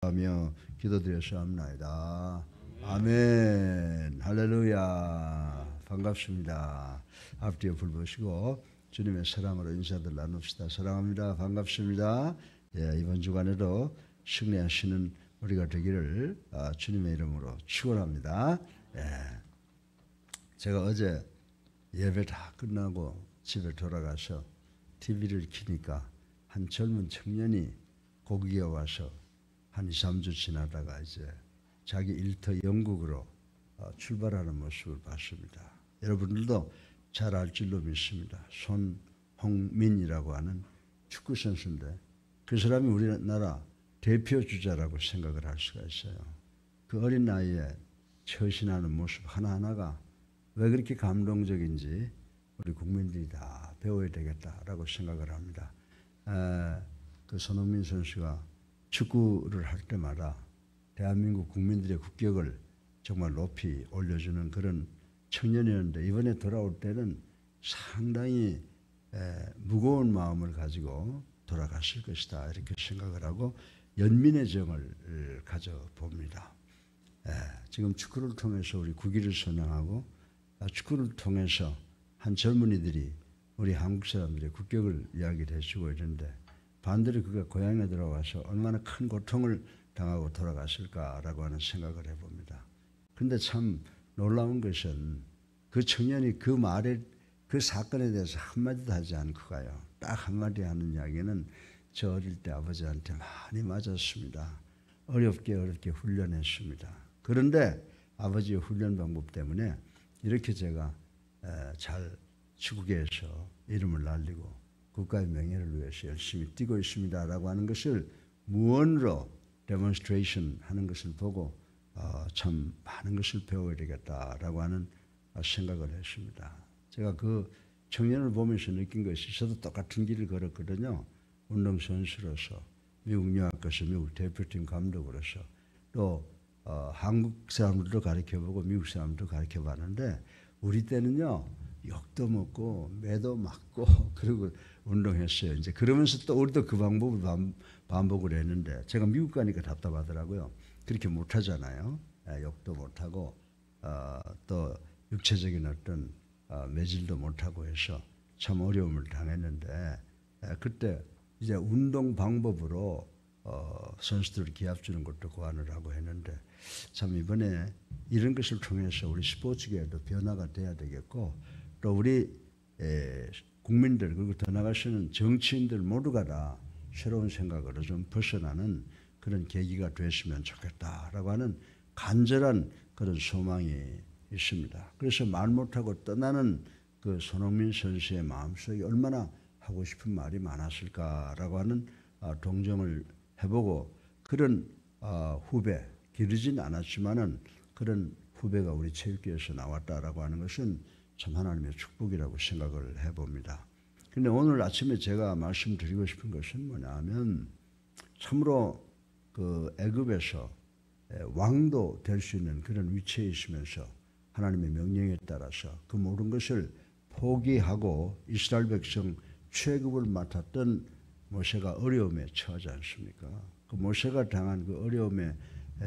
하며 기도드렸사옵나이다. 아멘. 할렐루야. 반갑습니다. 앞뒤에 불 보시고 주님의 사랑으로 인사들 나눕시다. 사랑합니다. 반갑습니다. 예, 이번 주간에도 승리하시는 우리가 되기를 주님의 이름으로 축원합니다. 예, 제가 어제 예배 다 끝나고 집에 돌아가서 TV를 켜니까 한 젊은 청년이 거기에 와서 한 2, 3주 지나다가 이제 자기 일터 영국으로 출발하는 모습을 봤습니다. 여러분들도 잘 알 줄로 믿습니다. 손흥민이라고 하는 축구 선수인데 그 사람이 우리나라 대표 주자라고 생각을 할 수가 있어요. 그 어린 나이에 처신하는 모습 하나하나가 왜 그렇게 감동적인지 우리 국민들이 다 배워야 되겠다라고 생각을 합니다. 그 손흥민 선수가 축구를 할 때마다 대한민국 국민들의 국격을 정말 높이 올려주는 그런 청년이었는데 이번에 돌아올 때는 상당히 무거운 마음을 가지고 돌아갔을 것이다 이렇게 생각을 하고 연민의 정을 가져봅니다. 지금 축구를 통해서 우리 국위를 선양하고 축구를 통해서 한 젊은이들이 우리 한국 사람들의 국격을 이야기를 해주고 있는데 반대로 그가 고향에 들어와서 얼마나 큰 고통을 당하고 돌아갔을까라고 하는 생각을 해봅니다. 그런데 참 놀라운 것은 그 청년이 그 말에 그 사건에 대해서 한마디도 하지 않고 가요. 딱 한마디 하는 이야기는 저 어릴 때 아버지한테 많이 맞았습니다. 어렵게 훈련했습니다. 그런데 아버지의 훈련 방법 때문에 이렇게 제가 잘 축구계에서 이름을 날리고 국가의 명예를 위해서 열심히 뛰고 있습니다. 라고 하는 것을 무언으로 데몬스트레이션 하는 것을 보고 참 많은 것을 배워야 되겠다라고 하는 생각을 했습니다. 제가 그 청년을 보면서 느낀 것이 저도 똑같은 길을 걸었거든요. 운동선수로서 미국 유학 가서 미국 대표팀 감독으로서 또 한국 사람들도 가르쳐보고 미국 사람들도 가르쳐봤는데 우리 때는요. 욕도 먹고 매도 맞고 그리고 운동했어요. 이제 그러면서 또 우리도 그 방법을 반복을 했는데 제가 미국 가니까 답답하더라고요. 그렇게 못하잖아요. 욕도 못하고 또 육체적인 어떤 매질도 못하고 해서 참 어려움을 당했는데 그때 이제 운동 방법으로 선수들을 기합 주는 것도 고안을 하고 했는데 참 이번에 이런 것을 통해서 우리 스포츠계에도 변화가 돼야 되겠고 또 우리 국민들 그리고 더 나아가서는 정치인들 모두가 다 새로운 생각으로 좀 벗어나는 그런 계기가 됐으면 좋겠다라고 하는 간절한 그런 소망이 있습니다. 그래서 말 못하고 떠나는 그 손흥민 선수의 마음속에 얼마나 하고 싶은 말이 많았을까라고 하는 동정을 해보고 그런 후배 기르진 않았지만은 그런 후배가 우리 체육계에서 나왔다라고 하는 것은 참 하나님의 축복이라고 생각을 해봅니다. 그런데 오늘 아침에 제가 말씀드리고 싶은 것은 뭐냐면 참으로 그 애굽에서 왕도 될 수 있는 그런 위치에 있으면서 하나님의 명령에 따라서 그 모든 것을 포기하고 이스라엘 백성 취급을 맡았던 모세가 어려움에 처하지 않습니까? 그 모세가 당한 그 어려움의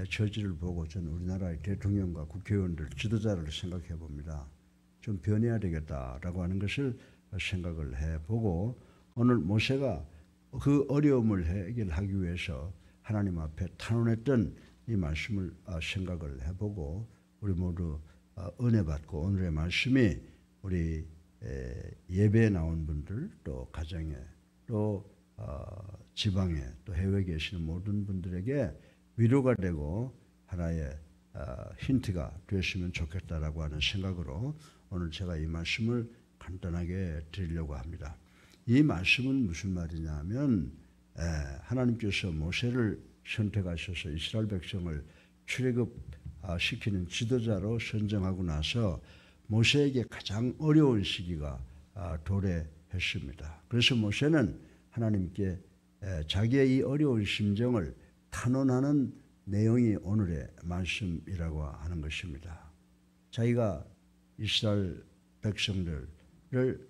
처지를 보고 저는 우리나라의 대통령과 국회의원들 지도자를 생각해 봅니다. 좀 변해야 되겠다라고 하는 것을 생각을 해보고 오늘 모세가 그 어려움을 해결하기 위해서 하나님 앞에 탄원했던 이 말씀을 생각을 해보고 우리 모두 은혜 받고 오늘의 말씀이 우리 예배에 나온 분들 또 가정에 또 지방에 또 해외에 계시는 모든 분들에게 위로가 되고 하나의 힌트가 되었으면 좋겠다라고 하는 생각으로 오늘 제가 이 말씀을 간단하게 드리려고 합니다. 이 말씀은 무슨 말이냐면 하나님께서 모세를 선택하셔서 이스라엘 백성을 출애굽시키는 지도자로 선정하고 나서 모세에게 가장 어려운 시기가 도래했습니다. 그래서 모세는 하나님께 자기의 이 어려운 심정을 탄원하는 내용이 오늘의 말씀이라고 하는 것입니다. 자기가 이스라엘 백성들을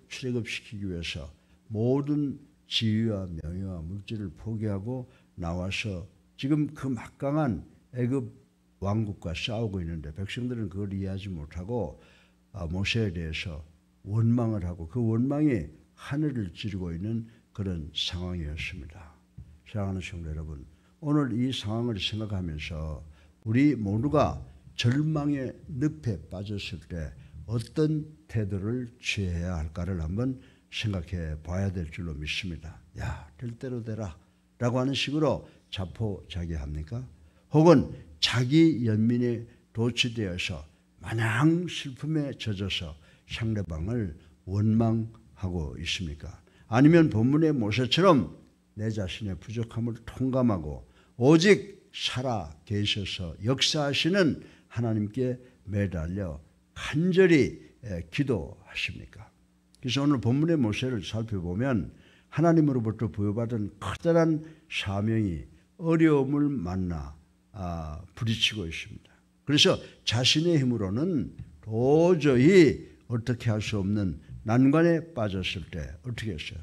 출애굽시키기 위해서 모든 지위와 명예와 물질을 포기하고 나와서 지금 그 막강한 애굽 왕국과 싸우고 있는데 백성들은 그걸 이해하지 못하고 모세에 대해서 원망을 하고 그 원망이 하늘을 찌르고 있는 그런 상황이었습니다. 사랑하는 성도 여러분, 오늘 이 상황을 생각하면서 우리 모두가 절망의 늪에 빠졌을 때 어떤 태도를 취해야 할까를 한번 생각해 봐야 될 줄로 믿습니다. 야, 될 대로 되라 라고 하는 식으로 자포자기합니까? 혹은 자기 연민에 도취되어서 마냥 슬픔에 젖어서 상대방을 원망하고 있습니까? 아니면 본문의 모세처럼 내 자신의 부족함을 통감하고 오직 살아 계셔서 역사하시는 하나님께 매달려 간절히 기도하십니까? 그래서 오늘 본문의 모세를 살펴보면 하나님으로부터 부여받은 커다란 사명이 어려움을 만나 부딪히고 있습니다. 그래서 자신의 힘으로는 도저히 어떻게 할 수 없는 난관에 빠졌을 때 어떻게 했어요?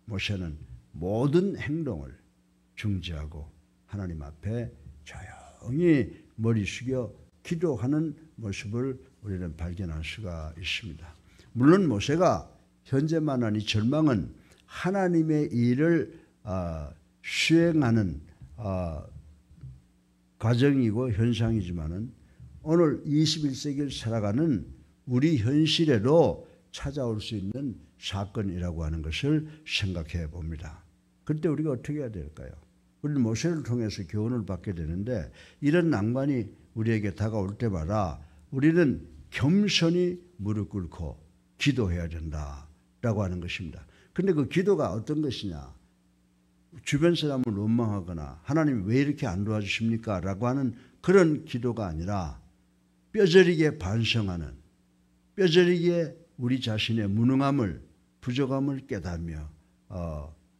모세는 모든 행동을 중지하고 하나님 앞에 조용히 머리 숙여 기도하는 모습을 우리는 발견할 수가 있습니다. 물론 모세가 현재만한 이 절망은 하나님의 일을 수행하는 과정이고 현상이지만은 오늘 21세기를 살아가는 우리 현실에도 찾아올 수 있는 사건이라고 하는 것을 생각해 봅니다. 그때 우리가 어떻게 해야 될까요? 우리는 모세를 통해서 교훈을 받게 되는데 이런 난관이 우리에게 다가올 때마다 우리는 겸손히 무릎 꿇고 기도해야 된다라고 하는 것입니다. 그런데 그 기도가 어떤 것이냐? 주변 사람을 원망하거나 하나님 왜 이렇게 안 도와주십니까? 라고 하는 그런 기도가 아니라 뼈저리게 반성하는, 뼈저리게 우리 자신의 무능함을, 부족함을 깨닫며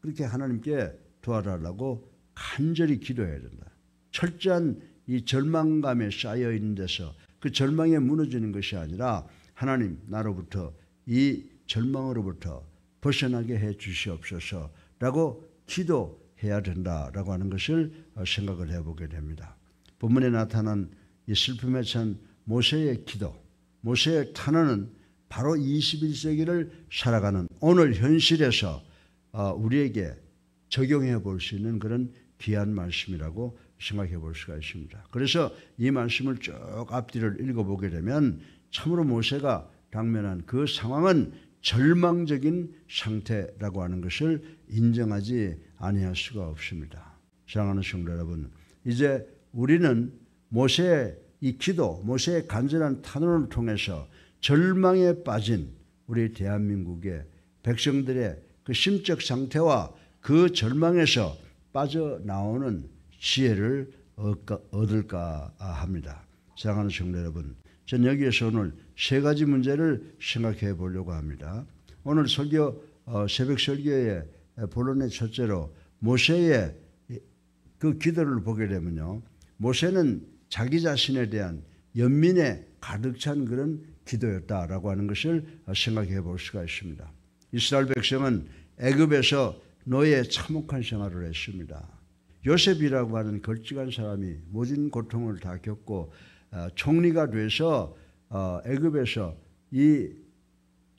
그렇게 하나님께 도와달라고 간절히 기도해야 된다. 철저한 이 절망감에 쌓여 있는 데서 그 절망에 무너지는 것이 아니라 하나님 나로부터 이 절망으로부터 벗어나게 해 주시옵소서라고 기도해야 된다라고 하는 것을 생각을 해보게 됩니다. 본문에 나타난 이 슬픔에 찬 모세의 기도, 모세의 탄원은 바로 21세기를 살아가는 오늘 현실에서 우리에게 적용해 볼 수 있는 그런 귀한 말씀이라고 생각해 볼 수가 있습니다. 그래서 이 말씀을 쭉 앞뒤를 읽어보게 되면 참으로 모세가 당면한 그 상황은 절망적인 상태라고 하는 것을 인정하지 아니할 수가 없습니다. 사랑하는 성도 여러분, 이제 우리는 모세의 이 기도, 모세의 간절한 탄원을 통해서 절망에 빠진 우리 대한민국의 백성들의 그 심적 상태와 그 절망에서 빠져나오는 지혜를 얻을까 합니다. 사랑하는 성도 여러분, 전 여기에서 오늘 세 가지 문제를 생각해 보려고 합니다. 오늘 설교, 새벽 설교의 본론의 첫째로 모세의 그 기도를 보게 되면요, 모세는 자기 자신에 대한 연민에 가득 찬 그런 기도였다라고 하는 것을 생각해 볼 수가 있습니다. 이스라엘 백성은 애굽에서 노예의 참혹한 생활을 했습니다. 요셉이라고 하는 걸찍한 사람이 모진 고통을 다 겪고 총리가 돼서 애굽에서 이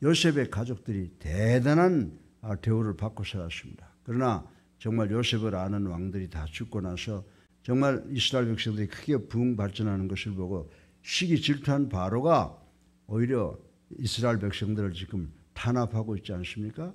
요셉의 가족들이 대단한 대우를 받고 살았습니다. 그러나 정말 요셉을 아는 왕들이 다 죽고 나서 정말 이스라엘 백성들이 크게 부흥 발전하는 것을 보고 시기 질투한 바로가 오히려 이스라엘 백성들을 지금 탄압하고 있지 않습니까?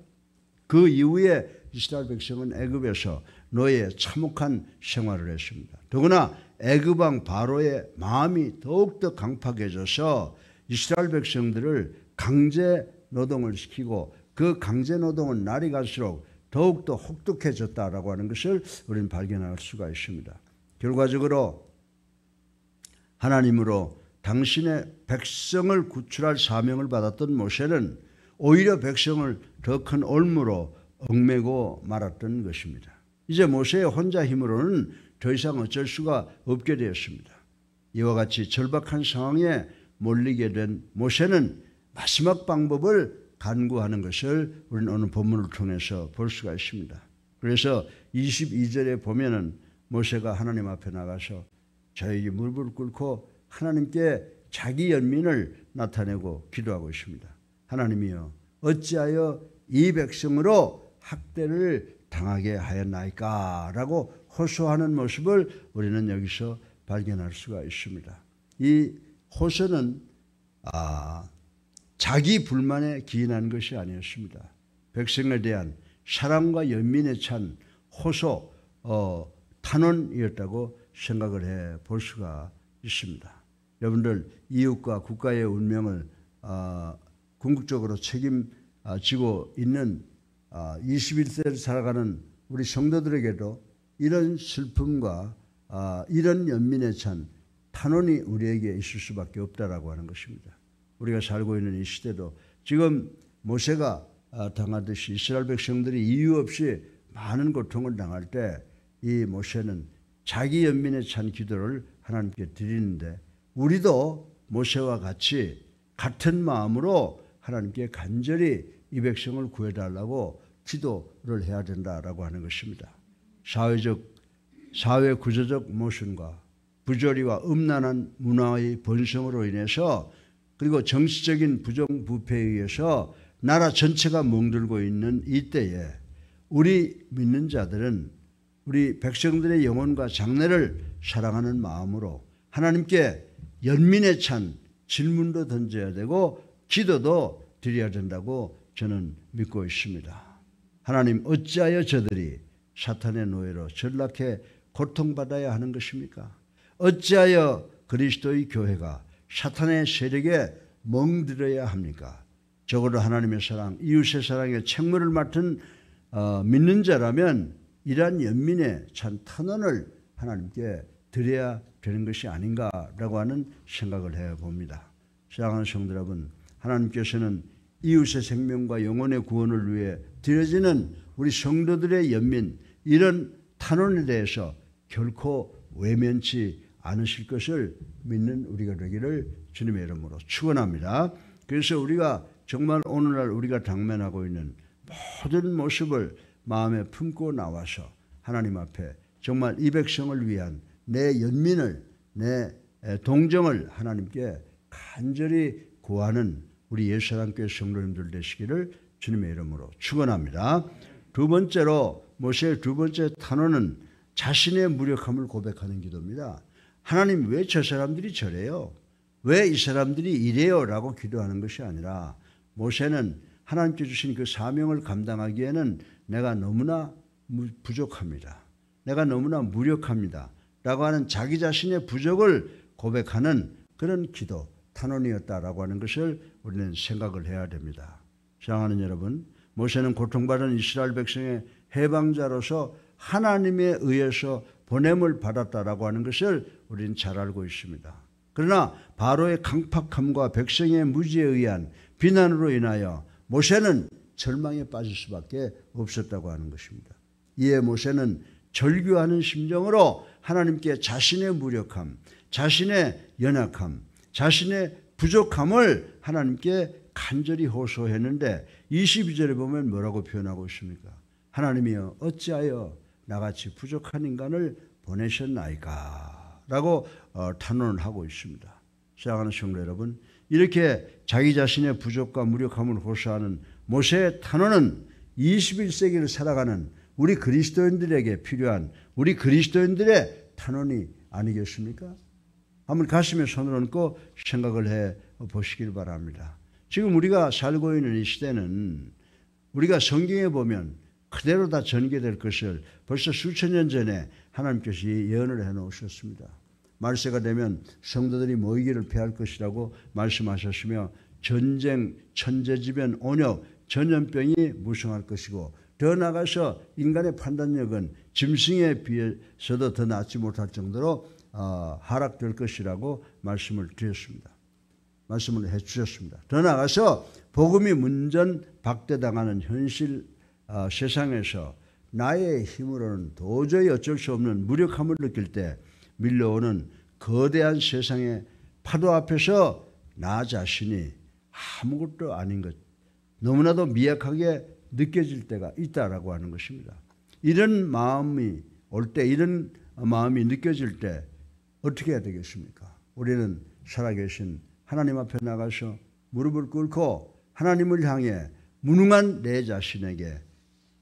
그 이후에 이스라엘 백성은 애굽에서 노예의 참혹한 생활을 했습니다. 더구나 애굽 왕 바로의 마음이 더욱더 강팍해져서 이스라엘 백성들을 강제 노동을 시키고 그 강제 노동은 날이 갈수록 더욱더 혹독해졌다라고 하는 것을 우리는 발견할 수가 있습니다. 결과적으로 하나님으로 당신의 백성을 구출할 사명을 받았던 모세는 오히려 백성을 더 큰 올무로 얽매고 말았던 것입니다. 이제 모세의 혼자 힘으로는 더 이상 어쩔 수가 없게 되었습니다. 이와 같이 절박한 상황에 몰리게 된 모세는 마지막 방법을 간구하는 것을 우리는 오늘 본문을 통해서 볼 수가 있습니다. 그래서 22절에 보면은 모세가 하나님 앞에 나가서 저에게 무릎을 꿇고 하나님께 자기 연민을 나타내고 기도하고 있습니다. 하나님이여, 어찌하여 이 백성으로 학대를 당하게 하였나이까? 라고 호소하는 모습을 우리는 여기서 발견할 수가 있습니다. 이 호소는 자기 불만에 기인한 것이 아니었습니다. 백성에 대한 사랑과 연민에 찬 호소, 탄원이었다고 생각을 해 볼 수가 있습니다. 여러분들, 이웃과 국가의 운명을 궁극적으로 책임지고 있는 21세를 살아가는 우리 성도들에게도 이런 슬픔과 이런 연민에 찬 탄원이 우리에게 있을 수밖에 없다라고 하는 것입니다. 우리가 살고 있는 이 시대도 지금 모세가 당하듯이 이스라엘 백성들이 이유 없이 많은 고통을 당할 때 이 모세는 자기 연민에 찬 기도를 하나님께 드리는데, 우리도 모세와 같이 같은 마음으로 하나님께 간절히 이 백성을 구해달라고 기도를 해야 된다라고 하는 것입니다. 사회 구조적 모순과 부조리와 음란한 문화의 번성으로 인해서, 그리고 정치적인 부정부패에 의해서 나라 전체가 멍들고 있는 이때에 우리 믿는 자들은 우리 백성들의 영혼과 장래를 사랑하는 마음으로 하나님께 연민에 찬 질문도 던져야 되고 기도도 드려야 된다고 저는 믿고 있습니다. 하나님, 어찌하여 저들이 사탄의 노예로 전락해 고통받아야 하는 것입니까? 어찌하여 그리스도의 교회가 사탄의 세력에 멍들어야 합니까? 적어도 하나님의 사랑, 이웃의 사랑에 책무를 맡은 믿는 자라면 이러한 연민에 찬 탄원을 하나님께 드려야 되는 것이 아닌가라고 하는 생각을 해봅니다. 사랑하는 성도 여러분, 하나님께서는 이웃의 생명과 영혼의 구원을 위해 드려지는 우리 성도들의 연민, 이런 탄원에 대해서 결코 외면치 않으실 것을 믿는 우리가 되기를 주님의 이름으로 축원합니다. 그래서 우리가 정말 오늘날 우리가 당면하고 있는 모든 모습을 마음에 품고 나와서 하나님 앞에 정말 이 백성을 위한 내 연민을, 내 동정을 하나님께 간절히 구하는 우리 예수사랑교회 성도님들 되시기를 주님의 이름으로 축원합니다. 두 번째로, 모세의 두 번째 탄원은 자신의 무력함을 고백하는 기도입니다. 하나님, 왜 저 사람들이 저래요? 왜 이 사람들이 이래요? 라고 기도하는 것이 아니라, 모세는 하나님께 주신 그 사명을 감당하기에는 내가 너무나 부족합니다. 내가 너무나 무력합니다. 라고 하는 자기 자신의 부족을 고백하는 그런 기도, 탄원이었다라고 하는 것을 우리는 생각을 해야 됩니다. 사랑하는 여러분, 모세는 고통받은 이스라엘 백성의 해방자로서 하나님에 의해서 보냄을 받았다라고 하는 것을 우리는 잘 알고 있습니다. 그러나 바로의 강팍함과 백성의 무지에 의한 비난으로 인하여 모세는 절망에 빠질 수밖에 없었다고 하는 것입니다. 이에 모세는 절규하는 심정으로 하나님께 자신의 무력함, 자신의 연약함, 자신의 부족함을 하나님께 간절히 호소했는데 22절에 보면 뭐라고 표현하고 있습니까? 하나님이여, 어찌하여 나같이 부족한 인간을 보내셨나이까? 라고 탄원을 하고 있습니다. 사랑하는 성도 여러분, 이렇게 자기 자신의 부족과 무력함을 호소하는 모세의 탄원은 21세기를 살아가는 우리 그리스도인들에게 필요한 우리 그리스도인들의 탄원이 아니겠습니까? 한번 가슴에 손을 얹고 생각을 해 보시길 바랍니다. 지금 우리가 살고 있는 이 시대는 우리가 성경에 보면 그대로 다 전개될 것을 벌써 수천 년 전에 하나님께서 예언을 해놓으셨습니다. 말세가 되면 성도들이 모이기를 피할 것이라고 말씀하셨으며 전쟁, 천재지변, 온역, 전염병이 무성할 것이고 더 나아가서 인간의 판단력은 짐승에 비해서도 더 낫지 못할 정도로 하락될 것이라고 말씀을 드렸습니다. 말씀을 해주셨습니다. 더 나아가서 복음이 문전박대당하는 현실 세상에서 나의 힘으로는 도저히 어쩔 수 없는 무력함을 느낄 때 밀려오는 거대한 세상의 파도 앞에서 나 자신이 아무것도 아닌 것, 너무나도 미약하게 느껴질 때가 있다라고 하는 것입니다. 이런 마음이 올 때, 이런 마음이 느껴질 때 어떻게 해야 되겠습니까? 우리는 살아계신 하나님 앞에 나가서 무릎을 꿇고 하나님을 향해 무능한 내 자신에게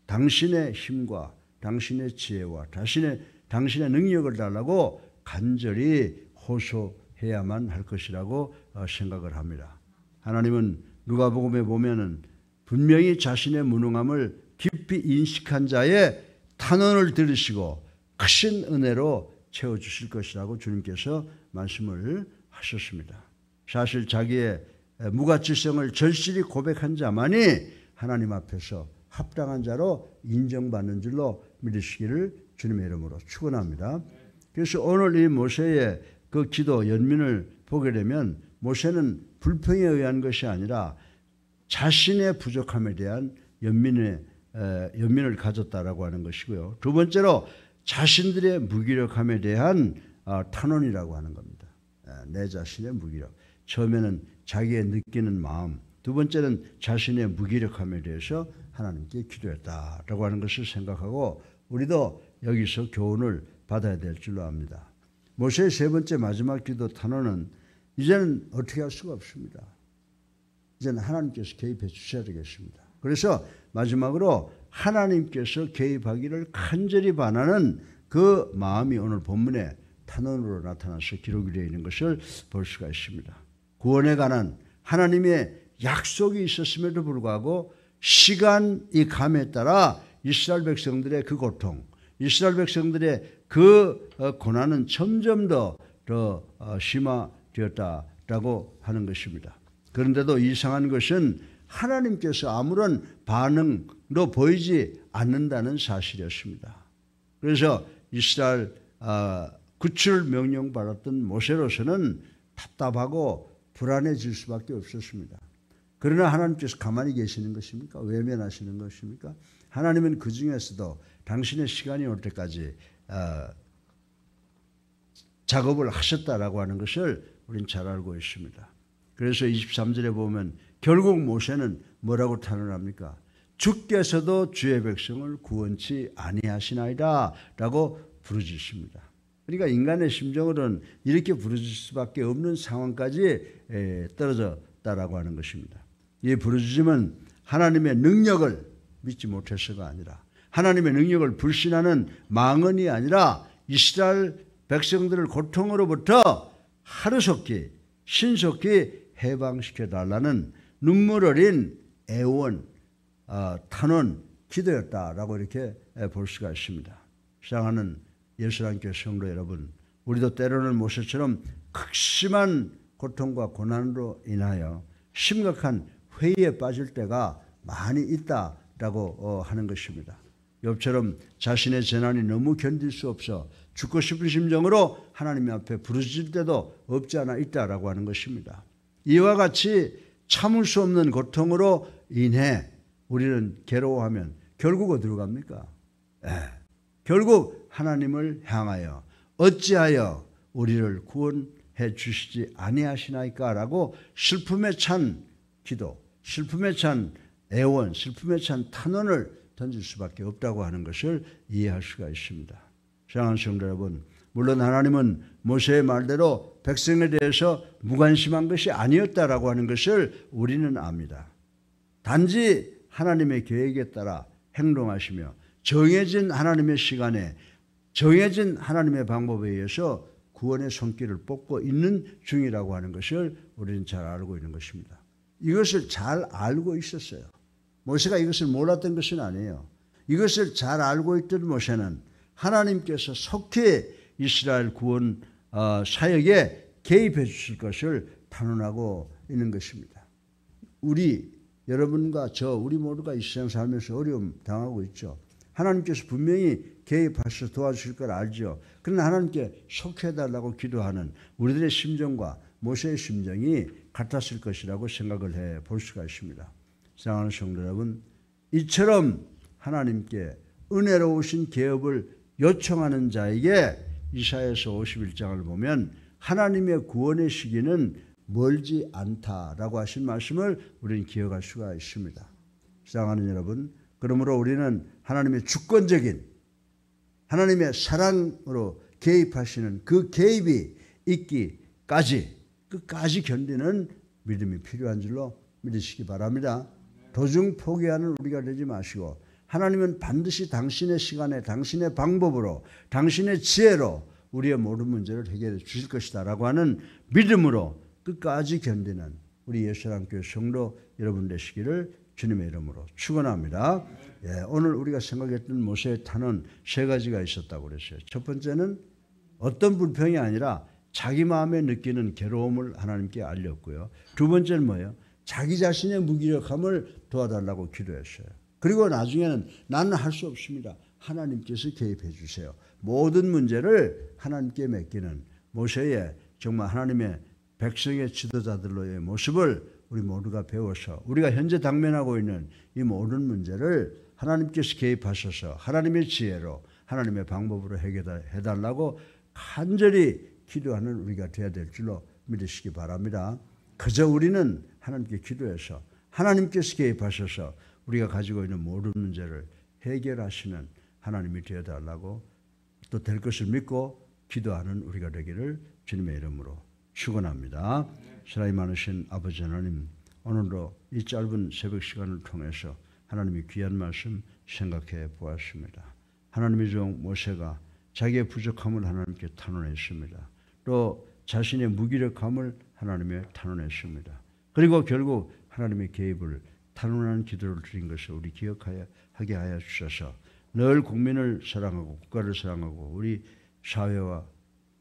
당신의 힘과 당신의 지혜와 당신의 능력을 달라고 간절히 호소해야만 할 것이라고 생각을 합니다. 하나님은 누가복음에 보면은 분명히 자신의 무능함을 깊이 인식한 자의 탄원을 들으시고 크신 은혜로 채워주실 것이라고 주님께서 말씀을 하셨습니다. 사실 자기의 무가치성을 절실히 고백한 자만이 하나님 앞에서 합당한 자로 인정받는 줄로 믿으시기를 주님의 이름으로 축원합니다. 그래서 오늘 이 모세의 그 기도 연민을 보게 되면 모세는 불평에 의한 것이 아니라 자신의 부족함에 대한 연민을 가졌다라고 하는 것이고요. 두 번째로 자신들의 무기력함에 대한 탄원이라고 하는 겁니다. 내 자신의 무기력. 처음에는 자기의 느끼는 마음, 두 번째는 자신의 무기력함에 대해서 하나님께 기도했다라고 하는 것을 생각하고 우리도 여기서 교훈을 받아야 될 줄로 압니다. 모세의 세 번째 마지막 기도 탄원은 이제는 어떻게 할 수가 없습니다. 이제는 하나님께서 개입해 주셔야 되겠습니다. 그래서 마지막으로 하나님께서 개입하기를 간절히 바라는 그 마음이 오늘 본문에 탄원으로 나타나서 기록이 되어 있는 것을 볼 수가 있습니다. 구원에 관한 하나님의 약속이 있었음에도 불구하고 시간이 감에 따라 이스라엘 백성들의 그 고통, 이스라엘 백성들의 그 고난은 점점 더 심화되었다라고 하는 것입니다. 그런데도 이상한 것은 하나님께서 아무런 반응도 보이지 않는다는 사실이었습니다. 그래서 이스라엘 구출 명령 받았던 모세로서는 답답하고 불안해질 수밖에 없었습니다. 그러나 하나님께서 가만히 계시는 것입니까? 외면하시는 것입니까? 하나님은 그 중에서도 당신의 시간이 올 때까지 작업을 하셨다라고 하는 것을 우리는 잘 알고 있습니다. 그래서 23절에 보면 결국 모세는 뭐라고 탄원합니까? 주께서도 주의 백성을 구원치 아니하시나이다 라고 부르짖습니다. 그러니까 인간의 심정으로는 이렇게 부르짖을 수밖에 없는 상황까지 떨어졌다라고 하는 것입니다. 이 부르짖음은 하나님의 능력을 믿지 못해서가 아니라 하나님의 능력을 불신하는 망언이 아니라 이스라엘 백성들을 고통으로부터 하루속히 신속히 해방시켜달라는 눈물 어린 애원, 탄원, 기도였다라고 이렇게 볼 수가 있습니다. 사랑하는 예수님께 성도 여러분, 우리도 때로는 모세처럼 극심한 고통과 고난으로 인하여 심각한 회의에 빠질 때가 많이 있다라고 하는 것입니다. 욥처럼 자신의 재난이 너무 견딜 수 없어 죽고 싶은 심정으로 하나님 앞에 부르짖을 때도 없지 않아 있다라고 하는 것입니다. 이와 같이 참을 수 없는 고통으로 인해 우리는 괴로워하면 결국 어디로 갑니까? 결국 하나님을 향하여 어찌하여 우리를 구원해 주시지 아니하시나이까 라고 슬픔에 찬 기도, 슬픔에 찬 애원, 슬픔에 찬 탄원을 던질 수밖에 없다고 하는 것을 이해할 수가 있습니다. 사랑하는 성도 여러분, 물론 하나님은 모세의 말대로 백성에 대해서 무관심한 것이 아니었다라고 하는 것을 우리는 압니다. 단지 하나님의 계획에 따라 행동하시며 정해진 하나님의 시간에 정해진 하나님의 방법에 의해서 구원의 손길을 뻗고 있는 중이라고 하는 것을 우리는 잘 알고 있는 것입니다. 이것을 잘 알고 있었어요. 모세가 이것을 몰랐던 것은 아니에요. 이것을 잘 알고 있던 모세는 하나님께서 속히 이스라엘 구원 사역에 개입해 주실 것을 단언하고 있는 것입니다. 여러분과 우리 모두가 이 세상 살면서 어려움 당하고 있죠. 하나님께서 분명히 개입하셔서 도와주실 걸 알죠. 그러나 하나님께 속해달라고 기도하는 우리들의 심정과 모세의 심정이 같았을 것이라고 생각을 해 볼 수가 있습니다. 사랑하는 성도 여러분, 이처럼 하나님께 은혜로우신 개업을 요청하는 자에게 이사야서 51장을 보면 하나님의 구원의 시기는 멀지 않다라고 하신 말씀을 우리는 기억할 수가 있습니다. 사랑하는 여러분, 그러므로 우리는 하나님의 주권적인 하나님의 사랑으로 개입하시는 그 개입이 있기까지 끝까지 견디는 믿음이 필요한 줄로 믿으시기 바랍니다. 도중 포기하는 우리가 되지 마시고 하나님은 반드시 당신의 시간에 당신의 방법으로 당신의 지혜로 우리의 모든 문제를 해결해 주실 것이다 라고 하는 믿음으로 끝까지 견디는 우리 예수사랑교회 성도 여러분 되시기를 주님의 이름으로 축원합니다. 예, 오늘 우리가 생각했던 모세의 탄은 세 가지가 있었다고 그랬어요. 첫 번째는 어떤 불평이 아니라 자기 마음에 느끼는 괴로움을 하나님께 알렸고요. 두 번째는 뭐예요? 자기 자신의 무기력함을 도와달라고 기도했어요. 그리고 나중에는 나는 할 수 없습니다. 하나님께서 개입해 주세요. 모든 문제를 하나님께 맡기는 모세의 정말 하나님의 백성의 지도자들로의 모습을 우리 모두가 배워서 우리가 현재 당면하고 있는 이 모든 문제를 하나님께서 개입하셔서 하나님의 지혜로 하나님의 방법으로 해달라고 간절히 기도하는 우리가 되어야 될 줄로 믿으시기 바랍니다. 그저 우리는 하나님께 기도해서 하나님께서 개입하셔서 우리가 가지고 있는 모든 문제를 해결하시는 하나님이 되어달라고 또 될 것을 믿고 기도하는 우리가 되기를 주님의 이름으로 축원합니다. 사랑이 많으신 아버지 하나님, 오늘도 이 짧은 새벽 시간을 통해서 하나님의 귀한 말씀 생각해 보았습니다. 하나님의 종 모세가 자기의 부족함을 하나님께 탄원했습니다. 또 자신의 무기력함을 하나님께 탄원했습니다. 그리고 결국 하나님의 개입을 탄원하는 기도를 드린 것을 우리 기억하게 하여 주셔서 늘 국민을 사랑하고 국가를 사랑하고 우리 사회와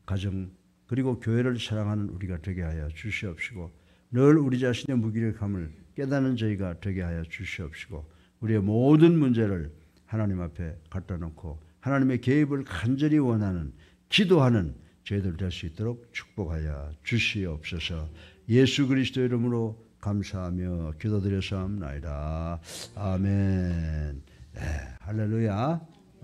가정 그리고 교회를 사랑하는 우리가 되게 하여 주시옵시고 늘 우리 자신의 무기력함을 깨닫는 저희가 되게 하여 주시옵시고 우리의 모든 문제를 하나님 앞에 갖다 놓고 하나님의 개입을 간절히 원하는 기도하는 저희들 될 수 있도록 축복하여 주시옵소서. 예수 그리스도 이름으로 감사하며 기도드렸사옵나이다. 아멘. 네, 할렐루야.